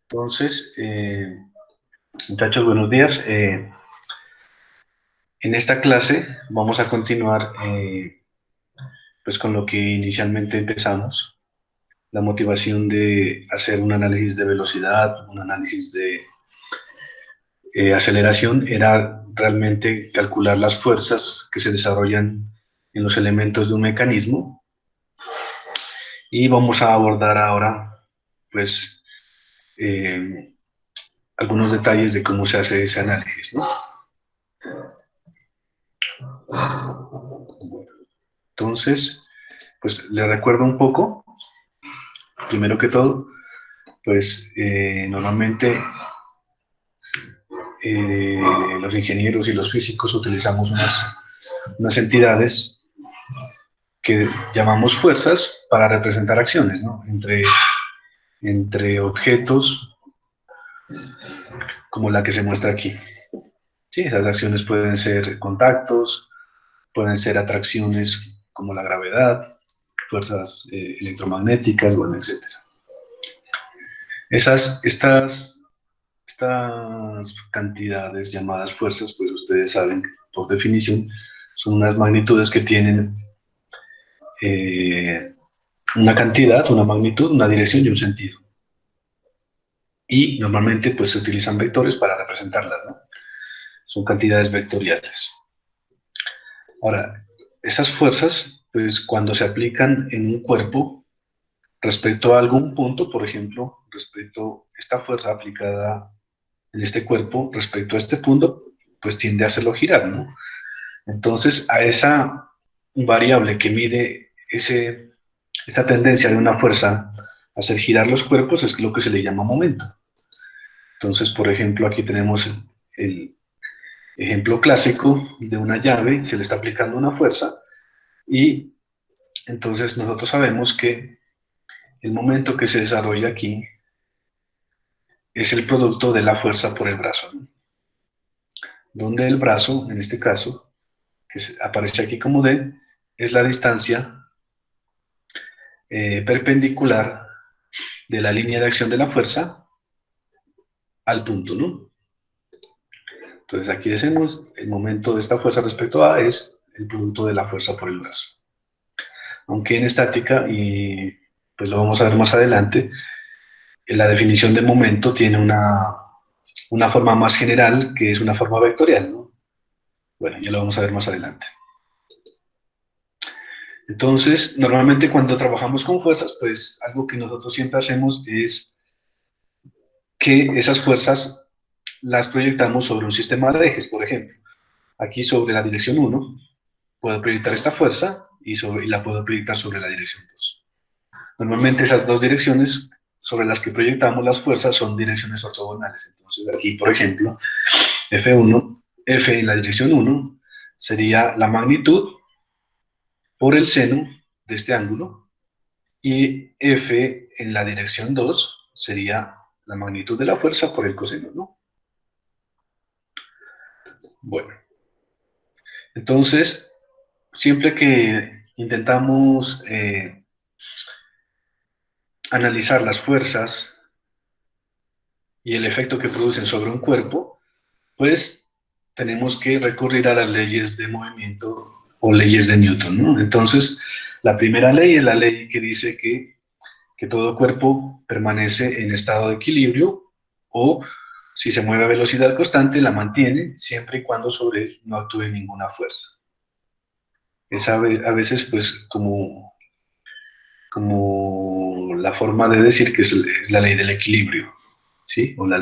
Entonces, muchachos, buenos días. En esta clase vamos a continuar pues con lo que inicialmente empezamos, la motivación de hacer un análisis de velocidad, un análisis de aceleración, era realmente calcular las fuerzas que se desarrollan en los elementos de un mecanismo y vamos a abordar ahora pues algunos detalles de cómo se hace ese análisis, ¿no? Entonces, pues les recuerdo un poco, primero que todo, pues normalmente los ingenieros y los físicos utilizamos unas entidades que llamamos fuerzas para representar acciones, ¿no? Entre objetos como la que se muestra aquí. Sí, esas acciones pueden ser contactos, pueden ser atracciones como la gravedad, fuerzas electromagnéticas, bueno, etcétera. Estas cantidades llamadas fuerzas, pues ustedes saben, por definición, son unas magnitudes que tienen eh, una cantidad, una magnitud, una dirección y un sentido. Y normalmente pues se utilizan vectores para representarlas, ¿no? Son cantidades vectoriales. Ahora, esas fuerzas, pues cuando se aplican en un cuerpo respecto a algún punto, por ejemplo, respecto a esta fuerza aplicada en este cuerpo respecto a este punto, pues tiende a hacerlo girar, ¿no? Entonces, a esa variable que mide esa tendencia de una fuerza a hacer girar los cuerpos es lo que se le llama momento. Entonces, por ejemplo, aquí tenemos el ejemplo clásico de una llave, se le está aplicando una fuerza y entonces nosotros sabemos que el momento que se desarrolla aquí es el producto de la fuerza por el brazo, ¿no? Donde el brazo, en este caso, que aparece aquí como D, es la distancia perpendicular de la línea de acción de la fuerza al punto, ¿no? Entonces aquí decimos, el momento de esta fuerza respecto a es el producto de la fuerza por el brazo. Aunque en estática, y pues lo vamos a ver más adelante, la definición de momento tiene una forma más general, que es una forma vectorial, ¿no? Bueno, ya lo vamos a ver más adelante. Entonces, normalmente cuando trabajamos con fuerzas, pues algo que nosotros siempre hacemos es que esas fuerzas las proyectamos sobre un sistema de ejes, por ejemplo. Aquí sobre la dirección 1 puedo proyectar esta fuerza y la puedo proyectar sobre la dirección 2. Normalmente esas dos direcciones sobre las que proyectamos las fuerzas son direcciones ortogonales. Entonces aquí, por ejemplo, F1, F en la dirección 1 sería la magnitud por el seno de este ángulo y F en la dirección 2 sería la magnitud de la fuerza por el coseno, ¿no? Bueno, entonces, siempre que intentamos analizar las fuerzas y el efecto que producen sobre un cuerpo, pues tenemos que recurrir a las leyes de movimiento o leyes de Newton, ¿no? Entonces, la primera ley es la ley que dice que todo cuerpo permanece en estado de equilibrio o si se mueve a velocidad constante, la mantiene siempre y cuando sobre él no actúe ninguna fuerza. Es a veces pues como la forma de decir que es la ley del equilibrio, ¿sí? O la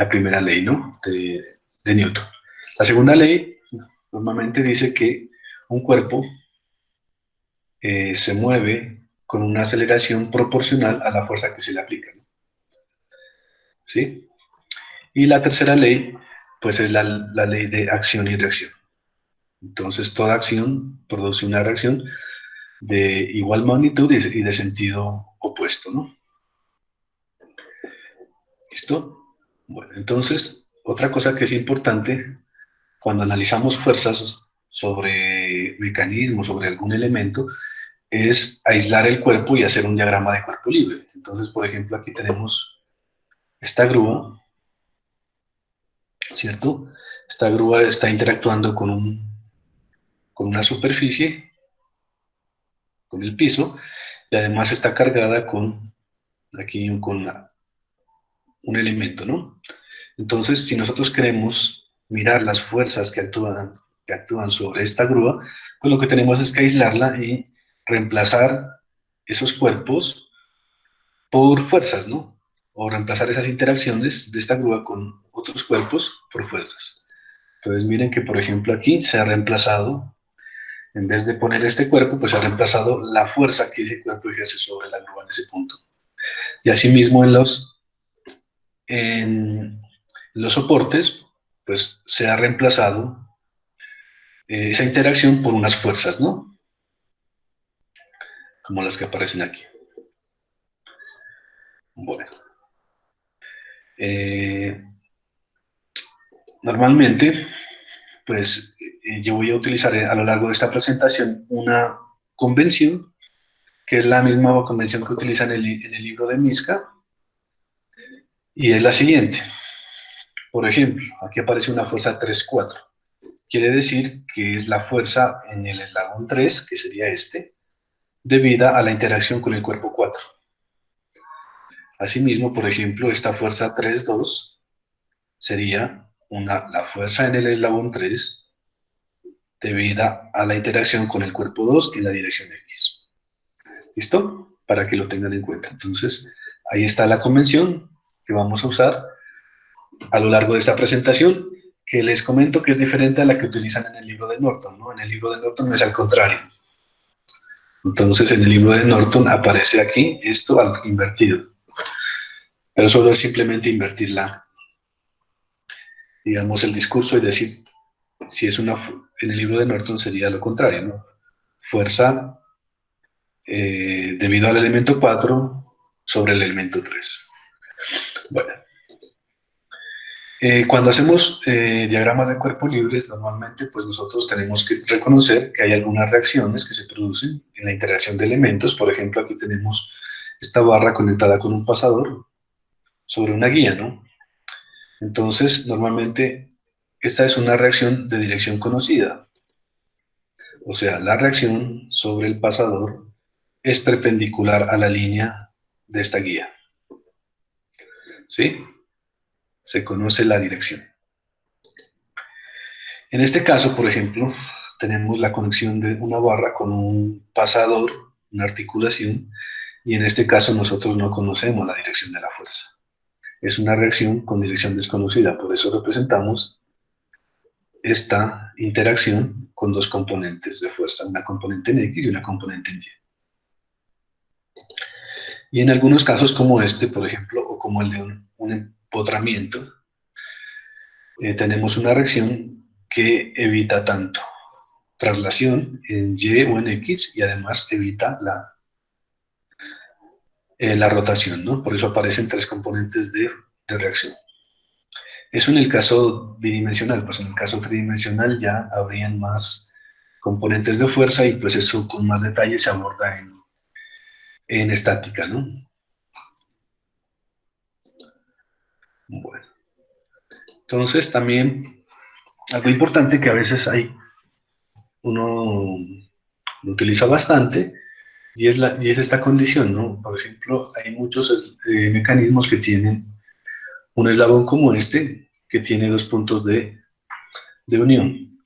primera ley, ¿no? De Newton. La segunda ley normalmente dice que un cuerpo se mueve con una aceleración proporcional a la fuerza que se le aplica, ¿no? ¿Sí? Y la tercera ley, pues es la ley de acción y reacción. Entonces, toda acción produce una reacción de igual magnitud y de sentido opuesto, ¿no? ¿Listo? Bueno, entonces, otra cosa que es importante cuando analizamos fuerzas sobre mecanismos, sobre algún elemento, es aislar el cuerpo y hacer un diagrama de cuerpo libre. Entonces, por ejemplo, aquí tenemos esta grúa, ¿cierto? Esta grúa está interactuando con una superficie, con el piso, y además está cargada con, aquí, con un elemento, ¿no? Entonces, si nosotros queremos mirar las fuerzas que actúan sobre esta grúa, pues lo que tenemos es que aislarla y reemplazar esos cuerpos por fuerzas, ¿no? O reemplazar esas interacciones de esta grúa con otros cuerpos por fuerzas. Entonces miren que, por ejemplo, aquí se ha reemplazado, en vez de poner este cuerpo, pues se ha reemplazado la fuerza que ese cuerpo ejerce sobre la grúa en ese punto. Y asimismo en los soportes, pues se ha reemplazado esa interacción por unas fuerzas, ¿no? Como las que aparecen aquí. Bueno. Eh, Normalmente, pues yo voy a utilizar a lo largo de esta presentación una convención, que es la misma convención que utiliza en el libro de Miska, y es la siguiente. Por ejemplo, aquí aparece una fuerza 3,4. Quiere decir que es la fuerza en el eslabón 3, que sería este, debida a la interacción con el cuerpo 4. Asimismo, por ejemplo, esta fuerza 3,2 sería la fuerza en el eslabón 3 debida a la interacción con el cuerpo 2 en la dirección X. ¿Listo? Para que lo tengan en cuenta. Entonces, ahí está la convención que vamos a usar a lo largo de esta presentación, que les comento que es diferente a la que utilizan en el libro de Norton, ¿no? En el libro de Norton es al contrario. Entonces, en el libro de Norton aparece aquí esto invertido, pero solo es simplemente invertir digamos, el discurso y decir, si es en el libro de Norton sería lo contrario, ¿no? Fuerza debido al elemento 4 sobre el elemento 3. Bueno, cuando hacemos diagramas de cuerpo libres, normalmente pues nosotros tenemos que reconocer que hay algunas reacciones que se producen en la interacción de elementos. Por ejemplo, aquí tenemos esta barra conectada con un pasador sobre una guía, ¿no? Entonces, normalmente esta es una reacción de dirección conocida. O sea, la reacción sobre el pasador es perpendicular a la línea de esta guía. ¿Sí? Se conoce la dirección. En este caso, por ejemplo, tenemos la conexión de una barra con un pasador, una articulación, y en este caso nosotros no conocemos la dirección de la fuerza. Es una reacción con dirección desconocida, por eso representamos esta interacción con dos componentes de fuerza, una componente en X y una componente en Y. Y en algunos casos como este, por ejemplo, o como el de un empotramiento, tenemos una reacción que evita tanto traslación en Y o en X y además evita la rotación, ¿no? Por eso aparecen tres componentes de reacción. Eso en el caso bidimensional, pues en el caso tridimensional ya habrían más componentes de fuerza y pues eso con más detalle se aborda en estática, ¿no? Bueno, entonces también algo importante que a veces uno lo utiliza bastante y es esta condición, ¿no? Por ejemplo, hay muchos mecanismos que tienen un eslabón como este, que tiene dos puntos de unión.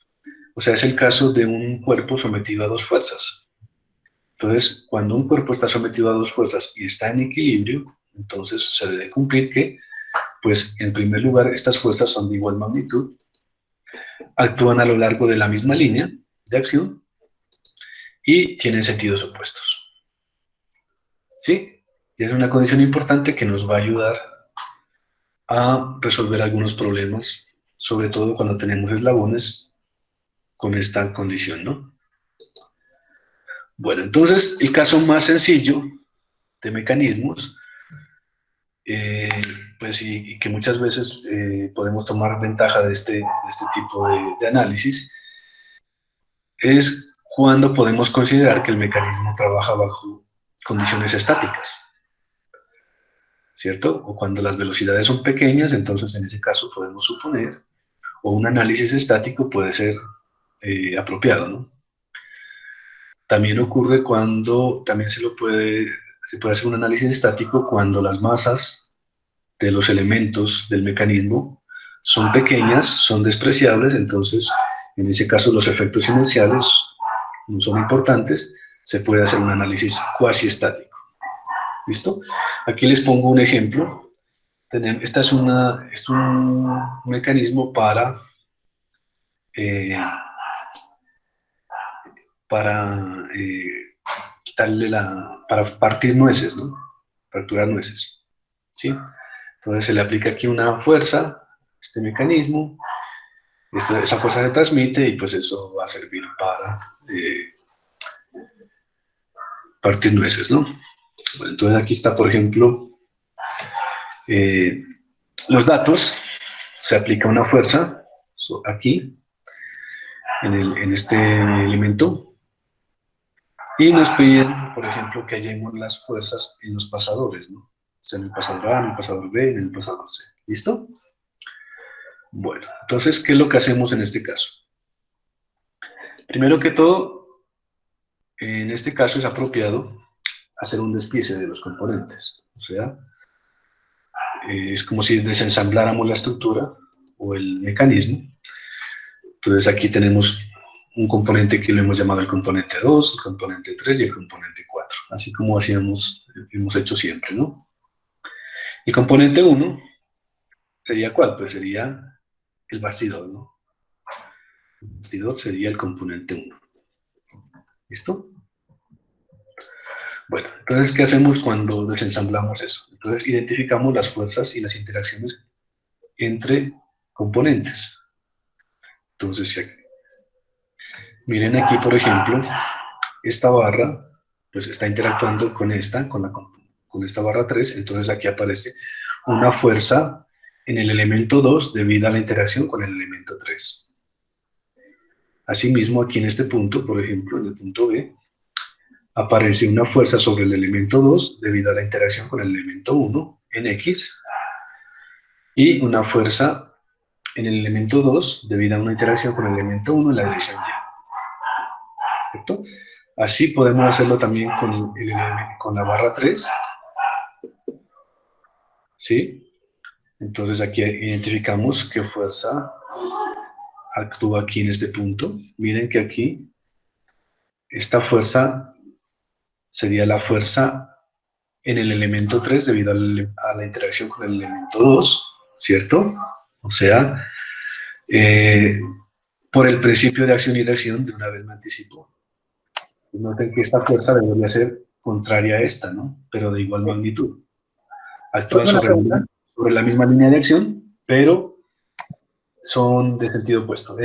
O sea, es el caso de un cuerpo sometido a dos fuerzas. Entonces, cuando un cuerpo está sometido a dos fuerzas y está en equilibrio, entonces se debe cumplir que, pues, en primer lugar, estas fuerzas son de igual magnitud, actúan a lo largo de la misma línea de acción y tienen sentidos opuestos. ¿Sí? Y es una condición importante que nos va a ayudar a resolver algunos problemas, sobre todo cuando tenemos eslabones con esta condición, ¿no? Bueno, entonces el caso más sencillo de mecanismos, eh, pues y que muchas veces podemos tomar ventaja de este tipo de análisis, es cuando podemos considerar que el mecanismo trabaja bajo condiciones estáticas, ¿cierto? O cuando las velocidades son pequeñas, entonces en ese caso podemos suponer, o un análisis estático puede ser apropiado, ¿no? También ocurre cuando, también se puede hacer un análisis estático cuando las masas de los elementos del mecanismo son pequeñas, son despreciables, entonces en ese caso los efectos inerciales no son importantes, se puede hacer un análisis cuasi estático. ¿Listo? Aquí les pongo un ejemplo. Esta es un mecanismo para para partir nueces, ¿no? Fracturar nueces, ¿sí? Entonces se le aplica aquí una fuerza, este mecanismo, esa fuerza se transmite y pues eso va a servir para partir nueces, ¿no? Bueno, entonces aquí está, por ejemplo, los datos, se aplica una fuerza aquí, en este elemento, y nos piden, por ejemplo, que hallemos las fuerzas en los pasadores, ¿no? O sea, en el pasador A, en el pasador B, en el pasador C. ¿Listo? Bueno, entonces, ¿qué es lo que hacemos en este caso? Primero que todo, en este caso es apropiado hacer un despiece de los componentes. O sea, es como si desensambláramos la estructura o el mecanismo. Entonces aquí tenemos un componente que lo hemos llamado el componente 2, el componente 3 y el componente 4, así como hemos hecho siempre, ¿no? El componente 1 sería ¿cuál? Pues sería el bastidor, ¿no? El bastidor sería el componente 1. ¿Listo? Bueno, entonces, ¿qué hacemos cuando desensamblamos eso? Entonces, identificamos las fuerzas y las interacciones entre componentes. Entonces, miren aquí, por ejemplo, esta barra, pues está interactuando con esta barra 3, entonces aquí aparece una fuerza en el elemento 2 debido a la interacción con el elemento 3. Asimismo, aquí en este punto, por ejemplo, en el punto B, aparece una fuerza sobre el elemento 2 debido a la interacción con el elemento 1 en X, y una fuerza en el elemento 2 debido a una interacción con el elemento 1 en la dirección Y. ¿Cierto? Así podemos hacerlo también con la barra 3, ¿sí? Entonces aquí identificamos qué fuerza actúa aquí en este punto. Miren que aquí esta fuerza sería la fuerza en el elemento 3 debido a la interacción con el elemento 2, ¿cierto? O sea, por el principio de acción y reacción, de una vez me anticipo. Noten que esta fuerza debería ser contraria a esta, ¿no? Pero de igual magnitud. Actúan sobre la misma línea de acción, pero son de sentido opuesto.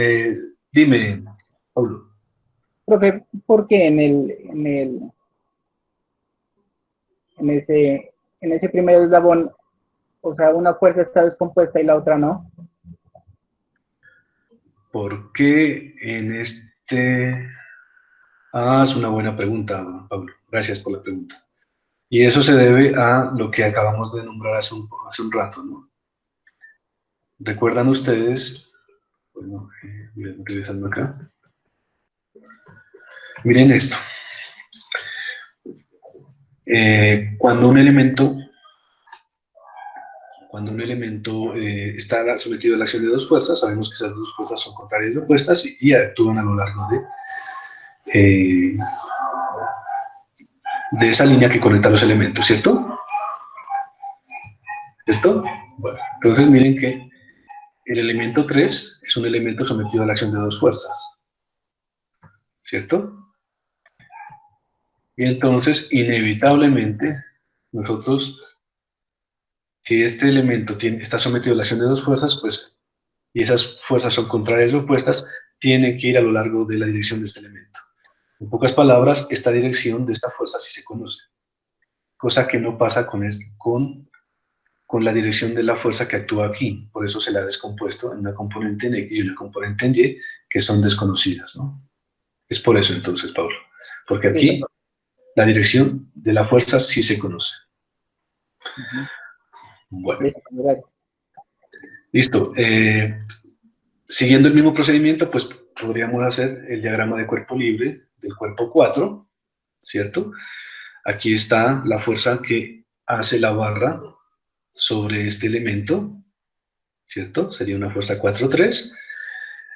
Dime, Paulo. Profe, ¿por qué en ese primer eslabón, o sea, una fuerza está descompuesta y la otra no? ¿Por qué en este...? Ah, es una buena pregunta, Pablo. Gracias por la pregunta. Y eso se debe a lo que acabamos de nombrar hace un rato, ¿no? ¿Recuerdan ustedes? Bueno, regresando acá. Miren esto. Cuando un elemento está sometido a la acción de dos fuerzas, sabemos que esas dos fuerzas son contrarias y opuestas y actúan a lo largo de esa línea que conecta los elementos, ¿cierto? ¿Cierto? Bueno, entonces miren que el elemento 3 es un elemento sometido a la acción de dos fuerzas, ¿cierto? Y entonces, inevitablemente, nosotros, si este elemento está sometido a la acción de dos fuerzas, pues, y esas fuerzas son contrarias y opuestas, tiene que ir a lo largo de la dirección de este elemento. En pocas palabras, esta dirección de esta fuerza sí se conoce, cosa que no pasa con la dirección de la fuerza que actúa aquí. Por eso se la ha descompuesto en una componente en X y una componente en Y, que son desconocidas, ¿no? Es por eso entonces, Pablo. Porque Listo, aquí la dirección de la fuerza sí se conoce. Bueno, listo, gracias. listo. Siguiendo el mismo procedimiento, pues podríamos hacer el diagrama de cuerpo libre del cuerpo 4, ¿cierto? Aquí está la fuerza que hace la barra sobre este elemento, ¿cierto? Sería una fuerza 4-3.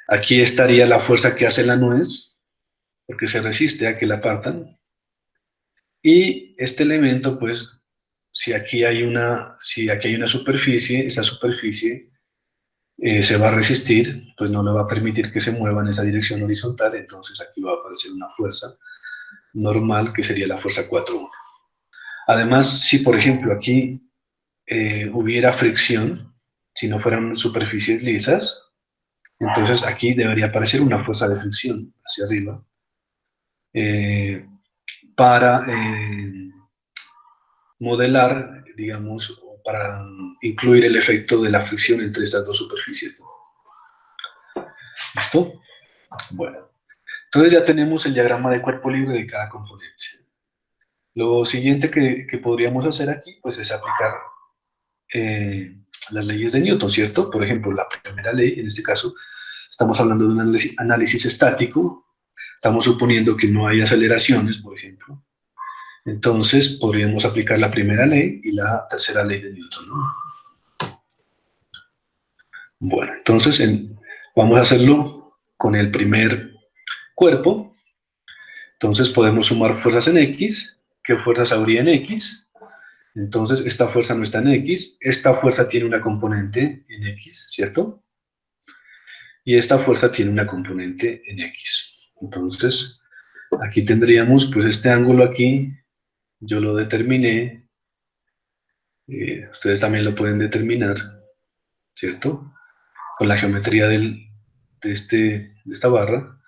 Aquí estaría la fuerza que hace la nuez, porque se resiste a que la partan. Y este elemento, pues, si aquí hay una superficie, esa superficie se va a resistir, pues no le va a permitir que se mueva en esa dirección horizontal, entonces aquí va a aparecer una fuerza normal que sería la fuerza 4-1. Además, si por ejemplo aquí hubiera fricción, si no fueran superficies lisas, entonces aquí debería aparecer una fuerza de fricción hacia arriba eh, para modelar, digamos, o para incluir el efecto de la fricción entre estas dos superficies. ¿Listo? Bueno, entonces ya tenemos el diagrama de cuerpo libre de cada componente. Lo siguiente que podríamos hacer aquí, pues es aplicar las leyes de Newton, ¿cierto? Por ejemplo, la primera ley, en este caso, estamos hablando de un análisis estático, estamos suponiendo que no hay aceleraciones, por ejemplo. Entonces, podríamos aplicar la primera ley y la tercera ley de Newton, ¿no? Bueno, entonces vamos a hacerlo con el primer cuerpo. Entonces, podemos sumar fuerzas en X. ¿Qué fuerzas habría en X? Entonces, esta fuerza no está en X. Esta fuerza tiene una componente en X, ¿cierto? Y esta fuerza tiene una componente en X. Entonces, aquí tendríamos, pues, este ángulo aquí, yo lo determiné, ustedes también lo pueden determinar, ¿cierto? Con la geometría de esta barra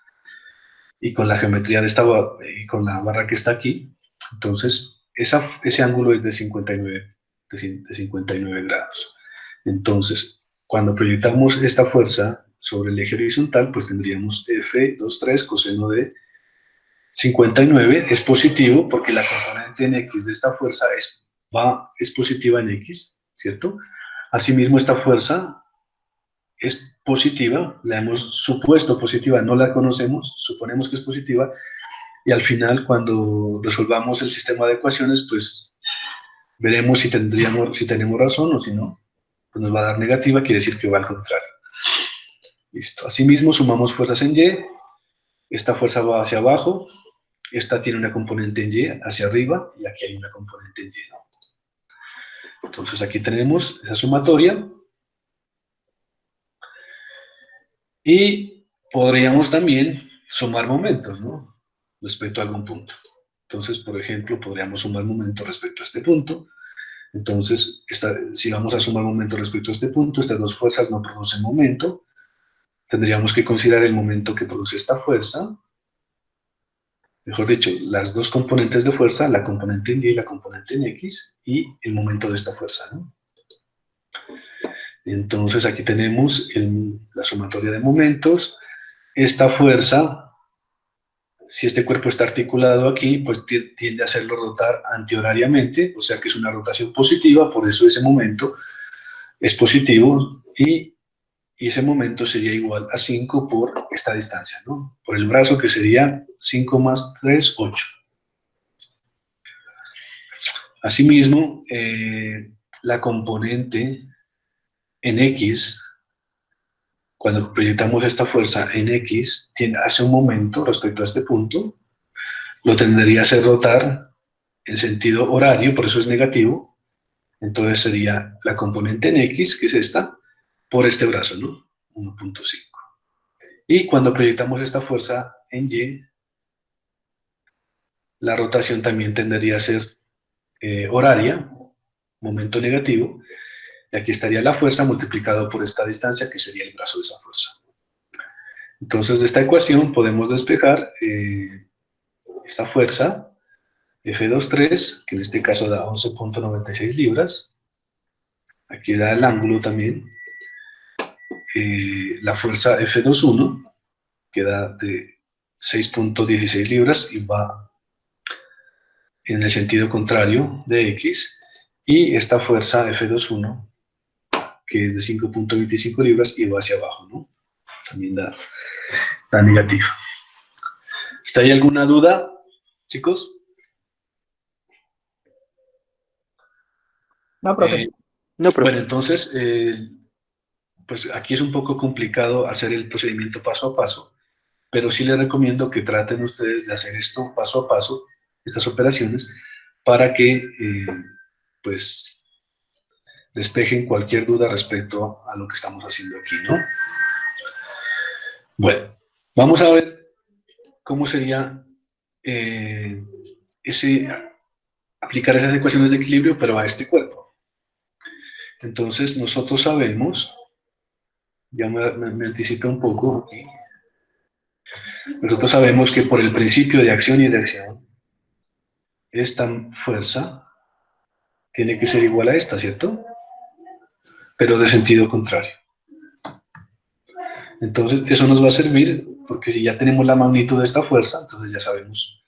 y con la geometría y con la barra que está aquí. Entonces, ese ángulo es de 59 grados. Entonces, cuando proyectamos esta fuerza sobre el eje horizontal, pues tendríamos F(2,3) coseno de 59 es positivo porque la componente en X de esta fuerza es positiva en X, ¿cierto? Asimismo, esta fuerza es positiva, la hemos supuesto positiva, no la conocemos, suponemos que es positiva, y al final, cuando resolvamos el sistema de ecuaciones, pues veremos si tenemos razón o si no, pues nos va a dar negativa, quiere decir que va al contrario. Listo. Asimismo, sumamos fuerzas en Y, esta fuerza va hacia abajo, esta tiene una componente en Y hacia arriba, y aquí hay una componente en Y, ¿no? Entonces aquí tenemos esa sumatoria, y podríamos también sumar momentos, ¿no? Respecto a algún punto. Entonces, por ejemplo, podríamos sumar momentos respecto a este punto. Entonces, si vamos a sumar momentos respecto a este punto, estas dos fuerzas no producen momento. Tendríamos que considerar el momento que produce esta fuerza. Mejor dicho, las dos componentes de fuerza, la componente en Y y la componente en X, y el momento de esta fuerza, ¿no? Entonces, aquí tenemos la sumatoria de momentos. Esta fuerza, si este cuerpo está articulado aquí, pues tiende a hacerlo rotar antihorariamente, o sea que es una rotación positiva, por eso ese momento es positivo, y ese momento sería igual a 5 por esta distancia, ¿no? Por el brazo, que sería 5 más 3, 8. Asimismo, la componente en X, cuando proyectamos esta fuerza en X, hace un momento respecto a este punto, lo tendría a hacer rotar en sentido horario, por eso es negativo. Entonces sería la componente en X, que es esta, por este brazo, ¿no? 1.5. Y cuando proyectamos esta fuerza en Y, la rotación también tendería a ser horaria, momento negativo, y aquí estaría la fuerza multiplicado por esta distancia, que sería el brazo de esa fuerza. Entonces, de esta ecuación podemos despejar esta fuerza, F(2,3), que en este caso da 11.96 libras. Aquí da el ángulo también. La fuerza F(2,1), que da de 6.16 libras y va en el sentido contrario de X, y esta fuerza F21, que es de 5.25 libras y va hacia abajo, ¿no? También da negativo. ¿Está ahí alguna duda, chicos? No, profe. No, profe. Bueno, entonces, pues aquí es un poco complicado hacer el procedimiento paso a paso, pero sí les recomiendo que traten ustedes de hacer esto paso a paso, estas operaciones, para que, pues, despejen cualquier duda respecto a lo que estamos haciendo aquí, ¿no? Bueno, vamos a ver cómo sería aplicar esas ecuaciones de equilibrio, pero a este cuerpo. Entonces, nosotros sabemos, ya me anticipé un poco aquí, nosotros sabemos que por el principio de acción y reacción, esta fuerza tiene que ser igual a esta, ¿cierto? Pero de sentido contrario. Entonces, eso nos va a servir, porque si ya tenemos la magnitud de esta fuerza, entonces ya sabemos,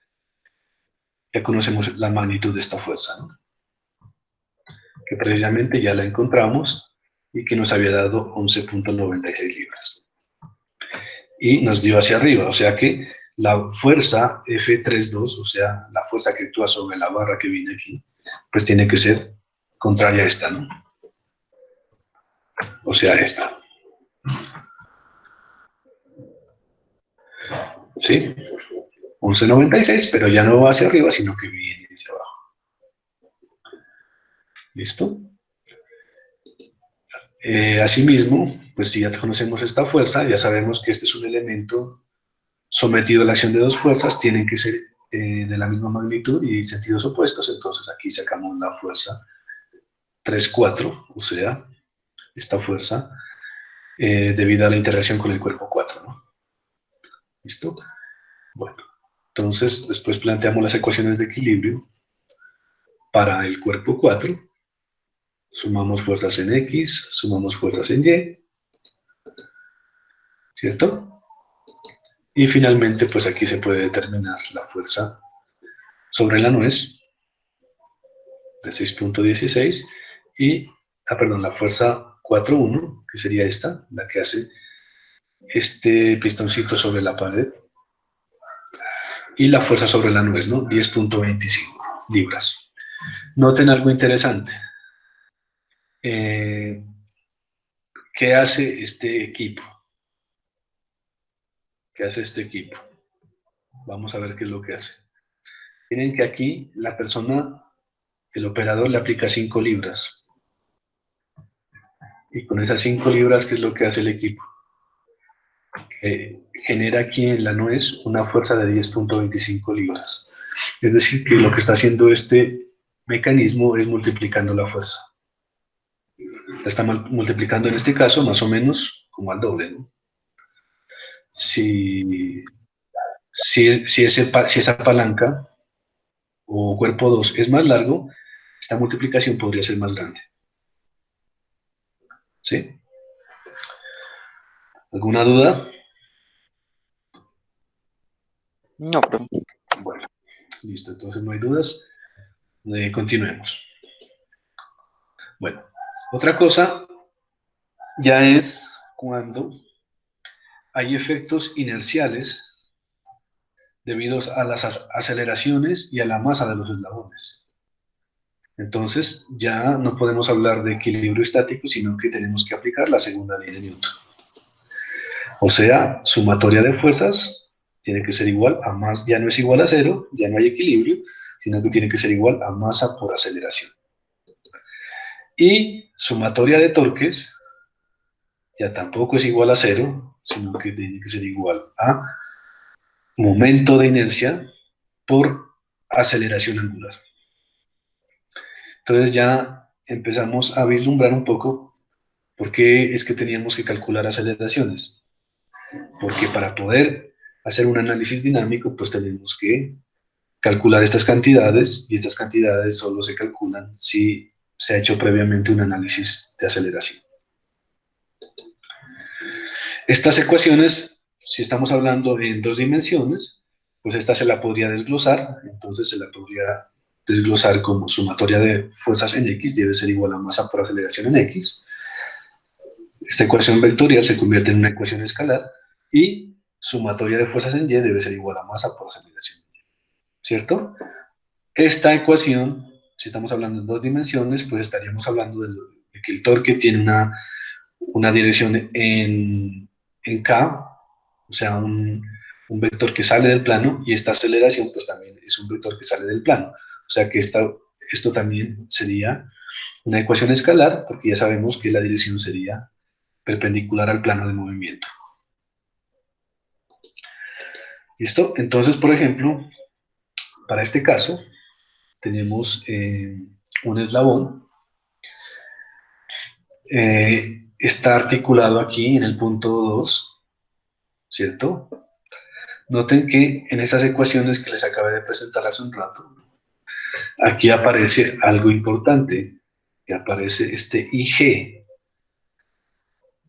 ya conocemos la magnitud de esta fuerza, ¿no? Que precisamente ya la encontramos y que nos había dado 11.96 libras. Y nos dio hacia arriba, o sea que la fuerza F32, o sea, la fuerza que actúa sobre la barra que viene aquí, pues tiene que ser contraria a esta, ¿no? O sea, esta. ¿Sí? 11.96, pero ya no va hacia arriba, sino que viene hacia abajo. ¿Listo? Asimismo, pues si ya conocemos esta fuerza, ya sabemos que este es un elemento sometido a la acción de dos fuerzas, tienen que ser de la misma magnitud y sentidos opuestos, entonces aquí sacamos la fuerza 3,4, o sea, esta fuerza, debido a la interacción con el cuerpo 4, ¿no? ¿Listo? Bueno, entonces después planteamos las ecuaciones de equilibrio para el cuerpo 4, sumamos fuerzas en X, sumamos fuerzas en Y, ¿cierto? Y finalmente, pues aquí se puede determinar la fuerza sobre la nuez de 6.16 y, la fuerza 4,1, que sería esta, la que hace este pistoncito sobre la pared, y la fuerza sobre la nuez, ¿no? 10.25 libras. Noten algo interesante. ¿Qué hace este equipo? ¿Qué hace este equipo? Vamos a ver qué es lo que hace. Miren que aquí la persona, el operador, le aplica 5 libras. Y con esas 5 libras, ¿qué es lo que hace el equipo? Genera aquí en la nuez una fuerza de 10.25 libras. Es decir, que lo que está haciendo este mecanismo es multiplicando la fuerza. La está multiplicando en este caso más o menos como al doble, ¿no? Si esa palanca o cuerpo 2 es más largo, esta multiplicación podría ser más grande. ¿Sí? ¿Alguna duda? No, profe. Bueno, listo, entonces no hay dudas. Continuemos. Bueno, otra cosa ya es cuando hay efectos inerciales debido a las aceleraciones y a la masa de los eslabones. Entonces ya no podemos hablar de equilibrio estático, sino que tenemos que aplicar la segunda ley de Newton. O sea, sumatoria de fuerzas tiene que ser igual a masa, ya no es igual a cero, ya no hay equilibrio, sino que tiene que ser igual a masa por aceleración. Y sumatoria de torques ya tampoco es igual a cero, sino que tiene que ser igual a momento de inercia por aceleración angular. Entonces ya empezamos a vislumbrar un poco por qué es que teníamos que calcular aceleraciones. Porque para poder hacer un análisis dinámico, pues tenemos que calcular estas cantidades, y estas cantidades solo se calculan si se ha hecho previamente un análisis de aceleración. Estas ecuaciones si estamos hablando en 2 dimensiones, pues esta se la podría desglosar, entonces se la podría desglosar como sumatoria de fuerzas en X debe ser igual a masa por aceleración en X. Esta ecuación vectorial se convierte en una ecuación escalar y sumatoria de fuerzas en Y debe ser igual a masa por aceleración en Y, ¿cierto? Esta ecuación, si estamos hablando en 2 dimensiones, pues estaríamos hablando de que el torque tiene una dirección en K, o sea, un vector que sale del plano, y esta aceleración pues también es un vector que sale del plano. O sea que esto también sería una ecuación escalar, porque ya sabemos que la dirección sería perpendicular al plano de movimiento. ¿Listo? Entonces, por ejemplo, para este caso, tenemos un eslabón. Está articulado aquí en el punto 2, ¿cierto? Noten que en estas ecuaciones que les acabé de presentar hace un rato, aquí aparece algo importante, que aparece este IG.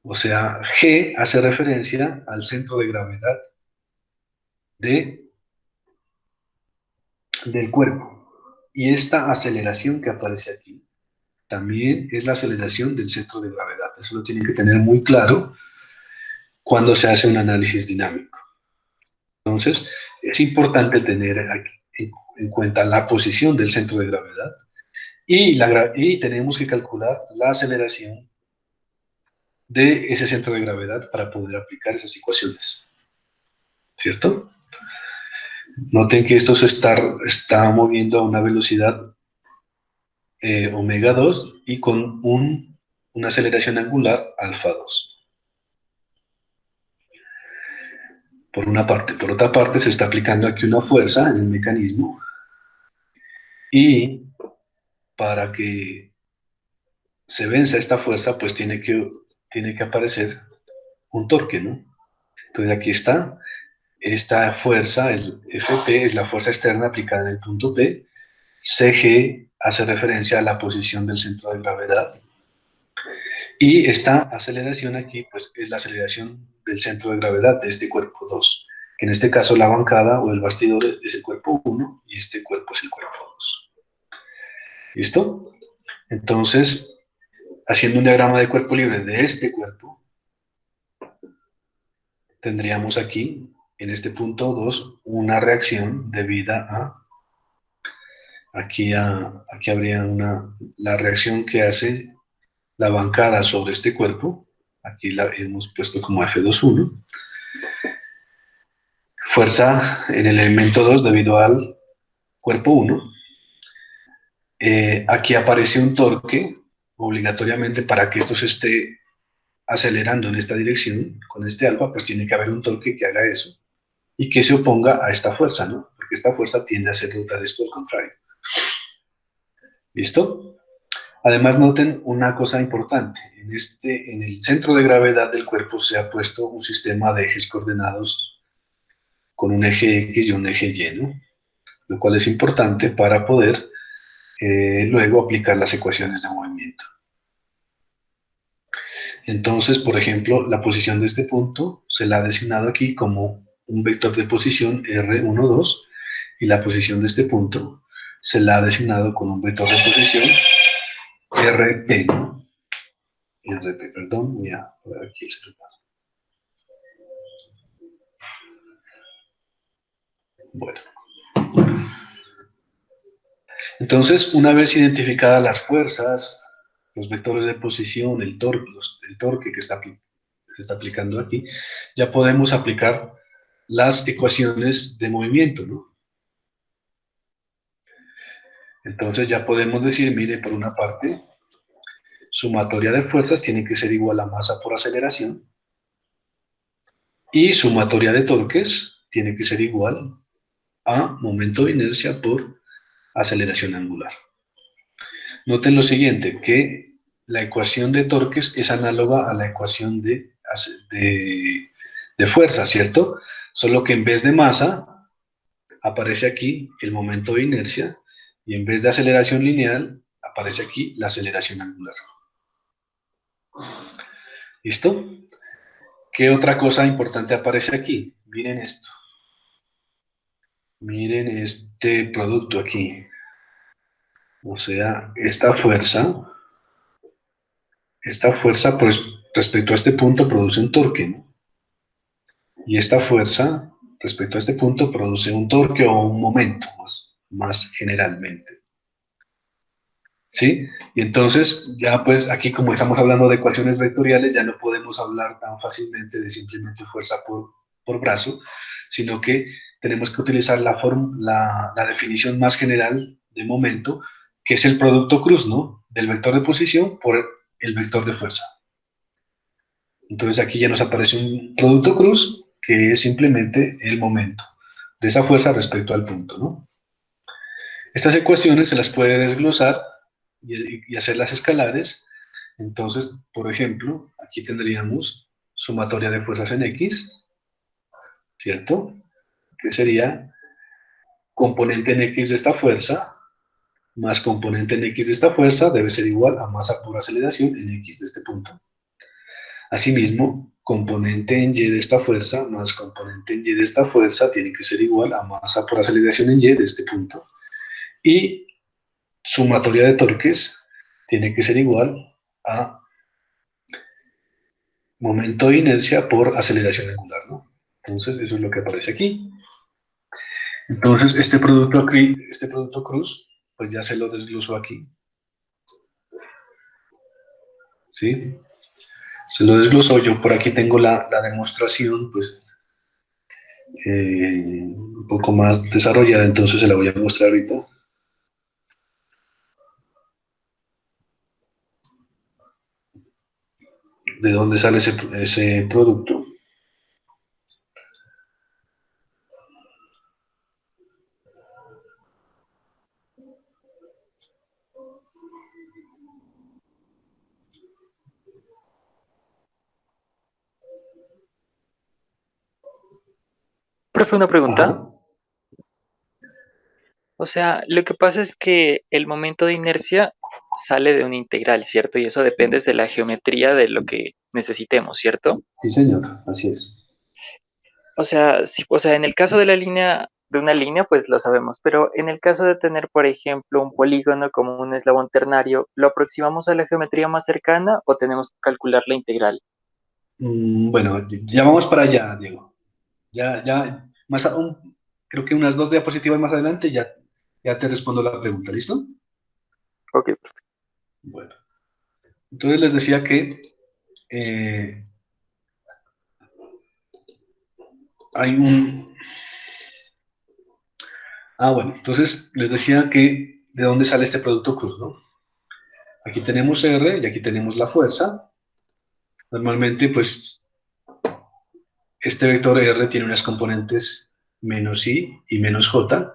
O sea, G hace referencia al centro de gravedad del cuerpo. Y esta aceleración que aparece aquí también es la aceleración del centro de gravedad. Eso lo tienen que tener muy claro cuando se hace un análisis dinámico. Entonces, es importante tener aquí en cuenta la posición del centro de gravedad y tenemos que calcular la aceleración de ese centro de gravedad para poder aplicar esas ecuaciones, ¿cierto? Noten que esto se está moviendo a una velocidad omega 2 y con una aceleración angular alfa 2. Por una parte. Por otra parte, se está aplicando aquí una fuerza en el mecanismo y para que se venza esta fuerza, pues tiene que aparecer un torque, ¿no? Entonces aquí está, esta fuerza, el Fp, es la fuerza externa aplicada en el punto P, Cg hace referencia a la posición del centro de gravedad, y esta aceleración aquí, pues es la aceleración del centro de gravedad de este cuerpo 2, que en este caso la bancada o el bastidor es el cuerpo 1 y este cuerpo es el cuerpo 2. ¿Listo? Entonces, haciendo un diagrama de cuerpo libre de este cuerpo, tendríamos aquí, en este punto 2, una reacción debida a, aquí habría la reacción que hace la bancada sobre este cuerpo, aquí la hemos puesto como F21, fuerza en el elemento 2 debido al cuerpo 1, aquí aparece un torque, obligatoriamente para que esto se esté acelerando en esta dirección, con este alfa, pues tiene que haber un torque que haga eso, y que se oponga a esta fuerza, ¿no? Porque esta fuerza tiende a hacer rotar esto al contrario. ¿Listo? Además, noten una cosa importante. En el centro de gravedad del cuerpo se ha puesto un sistema de ejes coordenados con un eje X y un eje Y, ¿no? Lo cual es importante para poder luego aplicar las ecuaciones de movimiento. Entonces, por ejemplo, la posición de este punto se la ha designado aquí como un vector de posición R12 y la posición de este punto se la ha designado con un vector de posición RP. RP, perdón, voy a poner aquí el celular. Bueno. Entonces, una vez identificadas las fuerzas, los vectores de posición, el torque que se está aplicando aquí, ya podemos aplicar las ecuaciones de movimiento, ¿no? Entonces ya podemos decir, mire, por una parte, sumatoria de fuerzas tiene que ser igual a masa por aceleración, y sumatoria de torques tiene que ser igual a momento de inercia por aceleración angular. Noten lo siguiente, que la ecuación de torques es análoga a la ecuación de fuerza, ¿cierto? Solo que en vez de masa, aparece aquí el momento de inercia, y en vez de aceleración lineal, aparece aquí la aceleración angular. ¿Listo? ¿Qué otra cosa importante aparece aquí? Miren esto. Miren este producto aquí. O sea, esta fuerza pues, respecto a este punto produce un torque, ¿no? Y esta fuerza respecto a este punto produce un torque o un momento, más generalmente. ¿Sí? Y entonces, ya pues aquí como estamos hablando de ecuaciones vectoriales, ya no podemos hablar tan fácilmente de simplemente fuerza por brazo, sino que tenemos que utilizar la definición más general de momento, que es el producto cruz, ¿no? Del vector de posición por el vector de fuerza. Entonces aquí ya nos aparece un producto cruz, que es simplemente el momento de esa fuerza respecto al punto, ¿no? Estas ecuaciones se las puede desglosar y hacerlas escalares. Entonces, por ejemplo, aquí tendríamos sumatoria de fuerzas en X, ¿cierto? Que sería componente en X de esta fuerza más componente en X de esta fuerza debe ser igual a masa por aceleración en X de este punto. Asimismo, componente en Y de esta fuerza más componente en Y de esta fuerza tiene que ser igual a masa por aceleración en Y de este punto. Y sumatoria de torques tiene que ser igual a momento de inercia por aceleración angular, ¿no? Entonces, eso es lo que aparece aquí. Entonces, este producto cruz, pues ya se lo desgloso aquí. ¿Sí? Se lo desgloso. Yo por aquí tengo la demostración, pues, un poco más desarrollada, entonces se la voy a mostrar ahorita. ¿De dónde sale ese producto? Profe, una pregunta. Ajá. O sea, lo que pasa es que el momento de inercia sale de una integral, ¿cierto? Y eso depende de la geometría de lo que necesitemos, ¿cierto? Sí, señor, así es. O sea, en el caso de una línea, pues lo sabemos, pero en el caso de tener, por ejemplo, un polígono como un eslabón ternario, ¿lo aproximamos a la geometría más cercana o tenemos que calcular la integral? Bueno, ya vamos para allá, Diego. Ya, creo que unas 2 diapositivas más adelante ya te respondo la pregunta, ¿listo? Ok, Bueno, entonces les decía que eh, hay un... bueno, entonces les decía que de dónde sale este producto cruz, ¿no? Aquí tenemos R y aquí tenemos la fuerza. Normalmente, pues, este vector R tiene unas componentes menos I y menos J,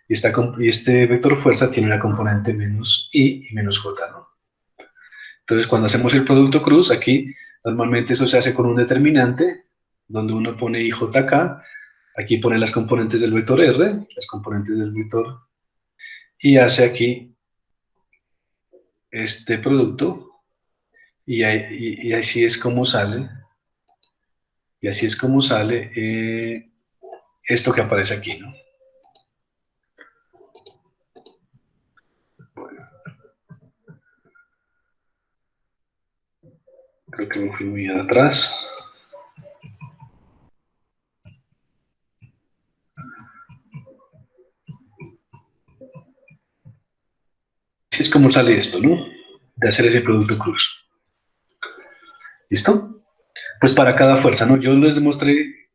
y este vector fuerza tiene una componente menos I y menos J, ¿no? Entonces, cuando hacemos el producto cruz, aquí, normalmente eso se hace con un determinante, donde uno pone IJK, aquí pone las componentes del vector R, las componentes del vector, y hace aquí este producto, y así es como sale, esto que aparece aquí, ¿no? Creo que me fui muy atrás. Así es como sale esto, ¿no? De hacer ese producto cruz. ¿Listo? Pues para cada fuerza, ¿no? Yo les demostré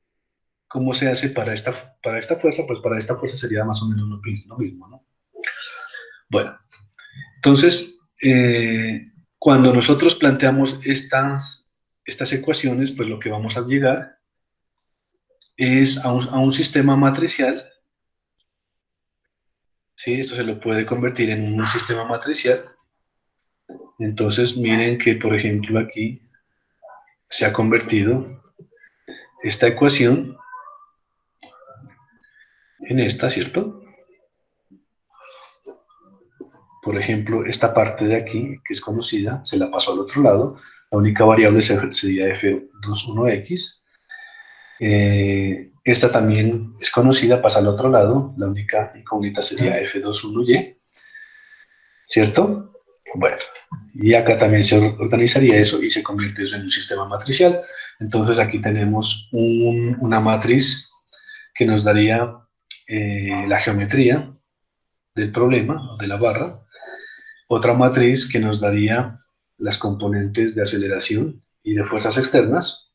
cómo se hace para esta fuerza, pues para esta fuerza sería más o menos lo mismo, ¿no? Bueno, entonces, cuando nosotros planteamos estas ecuaciones, pues lo que vamos a llegar es a un sistema matricial, ¿sí? Esto se lo puede convertir en un sistema matricial. Entonces, miren que, por ejemplo, aquí se ha convertido esta ecuación en esta, ¿cierto? Por ejemplo, esta parte de aquí, que es conocida, se la pasó al otro lado, La única variable sería f21x. Esta también es conocida, pasa al otro lado. La única incógnita sería f21y, ¿cierto? Bueno, y acá también se organizaría eso y se convierte eso en un sistema matricial. Entonces aquí tenemos una matriz que nos daría la geometría del problema, de la barra, otra matriz que nos daría las componentes de aceleración y de fuerzas externas,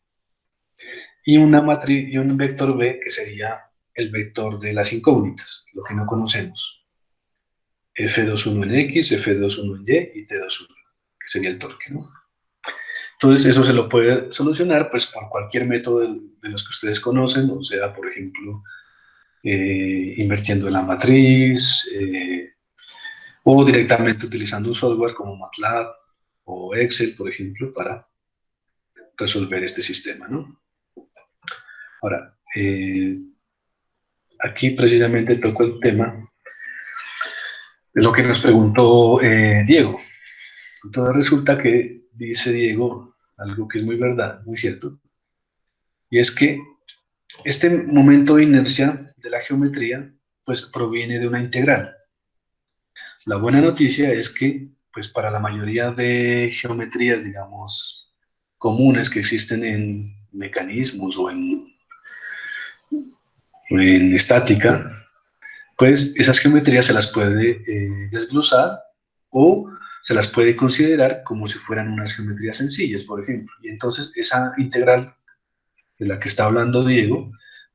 y una matriz y un vector B que sería el vector de las incógnitas, lo que no conocemos. F21 en X, F21 en Y y T21, que sería el torque, ¿no? Entonces, eso se lo puede solucionar pues, por cualquier método de los que ustedes conocen, o sea, por ejemplo, invirtiendo en la matriz, o directamente utilizando un software como MATLAB o Excel, por ejemplo, para resolver este sistema, ¿no? Ahora, aquí precisamente toco el tema de lo que nos preguntó Diego. Entonces resulta que dice Diego algo que es muy verdad, muy cierto, y es que este momento de inercia de la geometría pues proviene de una integral. La buena noticia es que pues para la mayoría de geometrías, digamos, comunes que existen en mecanismos o en estática, pues esas geometrías se las puede desglosar o se las puede considerar como si fueran unas geometrías sencillas, por ejemplo. Y entonces esa integral de la que está hablando Diego,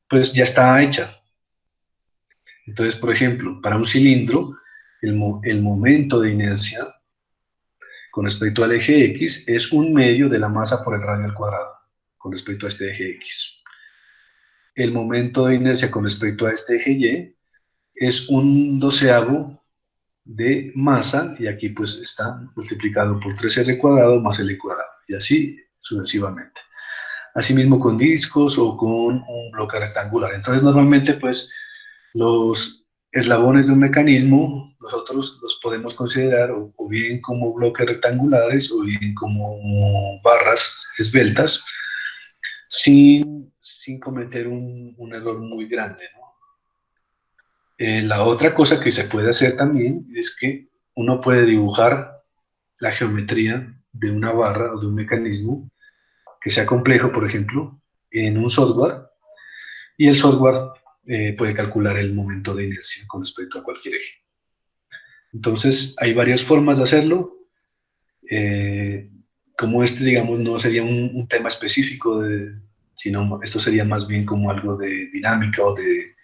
pues ya está hecha. Entonces, por ejemplo, para un cilindro, el momento de inercia con respecto al eje X es 1/2 de la masa por el radio al cuadrado, con respecto a este eje X. El momento de inercia con respecto a este eje Y es 1/12 de masa, y aquí pues está multiplicado por 3r cuadrado más l cuadrado, y así sucesivamente. Asimismo con discos o con un bloque rectangular. Entonces normalmente pues los eslabones de un mecanismo nosotros los podemos considerar o bien como bloques rectangulares o bien como barras esbeltas sin cometer un error muy grande, ¿no? La otra cosa que se puede hacer también es que uno puede dibujar la geometría de una barra o de un mecanismo que sea complejo, por ejemplo, en un software, y el software puede calcular el momento de inercia con respecto a cualquier eje. Entonces, hay varias formas de hacerlo. Como este, digamos, no sería un tema específico, sino esto sería más bien como algo de dinámica o de...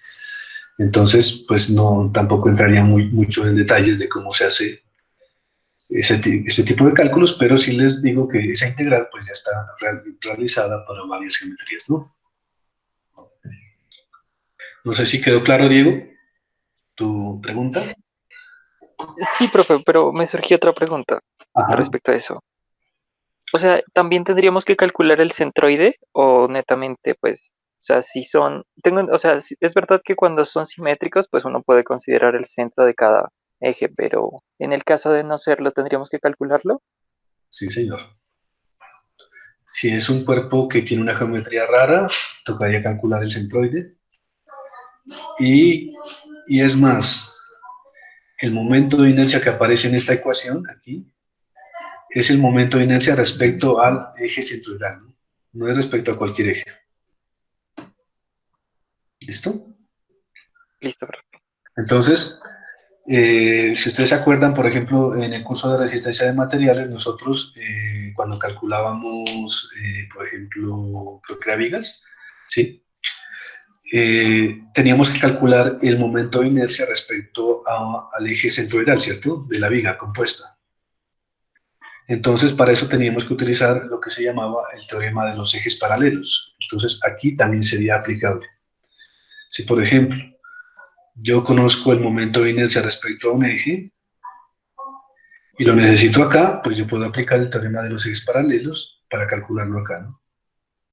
Entonces, pues no, tampoco entraría mucho en detalles de cómo se hace ese tipo de cálculos, pero sí les digo que esa integral pues ya está realizada para varias geometrías, ¿no? No sé si quedó claro, Diego, tu pregunta. Sí, profe, pero me surgió otra pregunta respecto a eso. O sea, ¿también tendríamos que calcular el centroide o netamente, pues, o sea, si son, o sea, es verdad que cuando son simétricos, pues uno puede considerar el centro de cada eje, pero en el caso de no serlo, ¿tendríamos que calcularlo? Sí, señor. Si es un cuerpo que tiene una geometría rara, tocaría calcular el centroide. Y es más, el momento de inercia que aparece en esta ecuación, aquí, es el momento de inercia respecto al eje centroidal, ¿no? No es respecto a cualquier eje. ¿Listo? Listo, profe. Entonces, si ustedes se acuerdan, por ejemplo, en el curso de resistencia de materiales, nosotros cuando calculábamos, por ejemplo, creo que era vigas, ¿sí? Teníamos que calcular el momento de inercia respecto al eje centroidal, ¿cierto? De la viga compuesta. Entonces, para eso teníamos que utilizar lo que se llamaba el teorema de los ejes paralelos. Entonces, aquí también sería aplicable. Si, por ejemplo, yo conozco el momento de inercia respecto a un eje y lo necesito acá, pues yo puedo aplicar el teorema de los ejes paralelos para calcularlo acá, ¿no?